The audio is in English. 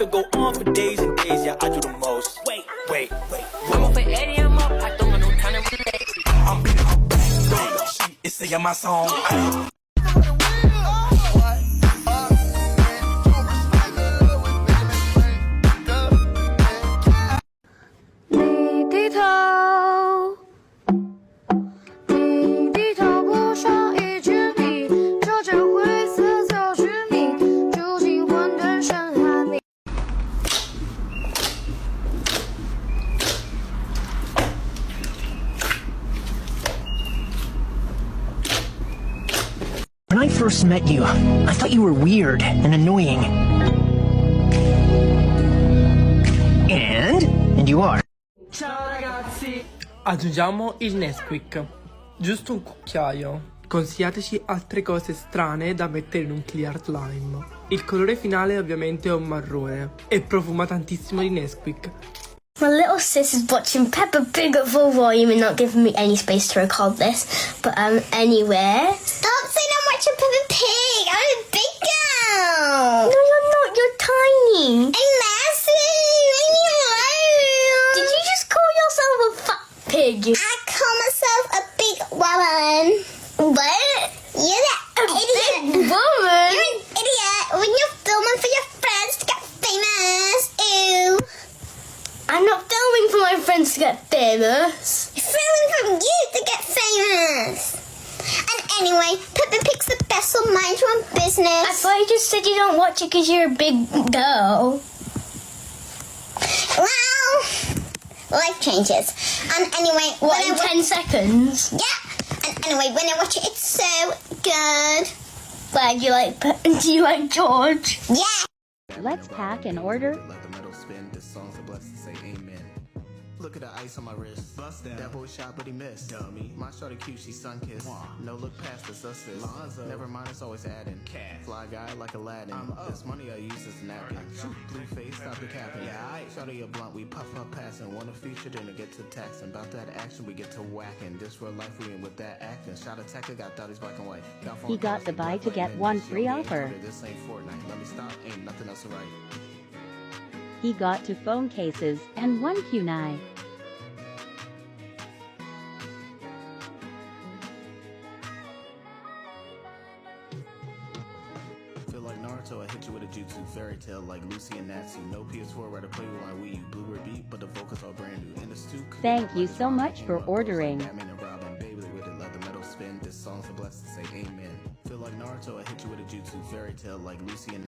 could go on for days and days, yeah, I do the most. Wait. I'm up for Eddie, I'm up, I don't got no time to relate. I'm beating her back, she is singing my song. When I first met you, I thought you were weird and annoying. And you are. Ciao ragazzi! Aggiungiamo il Nesquik, giusto un cucchiaio. Consigliateci altre cose strane da mettere in un clear slime. Il colore finale ovviamente è un marrone e profuma tantissimo di Nesquik. My little sis is watching Peppa Pig at full volume and not giving me any space to record this. But anyway. Stop saying I'm watching Peppa Pig. I'm a big girl. No, you're not. You're tiny. I'm massive. Leave me alone. Did you just call yourself a fat pig? I call myself a big woman. What? You're that idiot. Big woman? You're an idiot when you're filming for your friends to get famous. Ew. I'm not filming for my friends to get famous. I'm filming for you to get famous. And anyway, Peppa Pig's the best, so mind your own business. I thought you just said you don't watch it because you're a big girl. Well, life changes. And anyway... What, in 10 seconds? Yeah. And anyway, when I watch it, it's so good. Why, do you like George? Yeah. Let's pack and order. Let the metal spin. This song's a blessing. Say amen. Look at the ice on my wrist. Bust down. That boy shot, but he missed. Dummy. My shorty cute, she sun-kissed. No look past the success. Never mind, it's always adding. Cash. Fly guy like Aladdin. This money I use as a napkin. Shoot, blue face, stop the capping. Yeah, shorty a blunt, we puff up passing. Want a feature, then to get to taxing. About that action, we get to whacking. This real life, we in with that acting. Shot attacker, got thought he's black and white. He got the buy to get one free offer. This ain't Fortnite. Let me stop, ain't nothing else right. He got 2 phone cases and 1 kunai. Feel like Naruto, I hit you with a jutsu fairy tale like Lucy and Natsu. No PS4 where to play with my Wii U. Bluebird beat, but the vocals are brand new. And the stew. Thank you so much for ordering. Batman and Robin, baby, with it, let the metal spin. This song's a blessing. Say amen. Feel like Naruto, I hit you with a jutsu fairy tale like Lucy and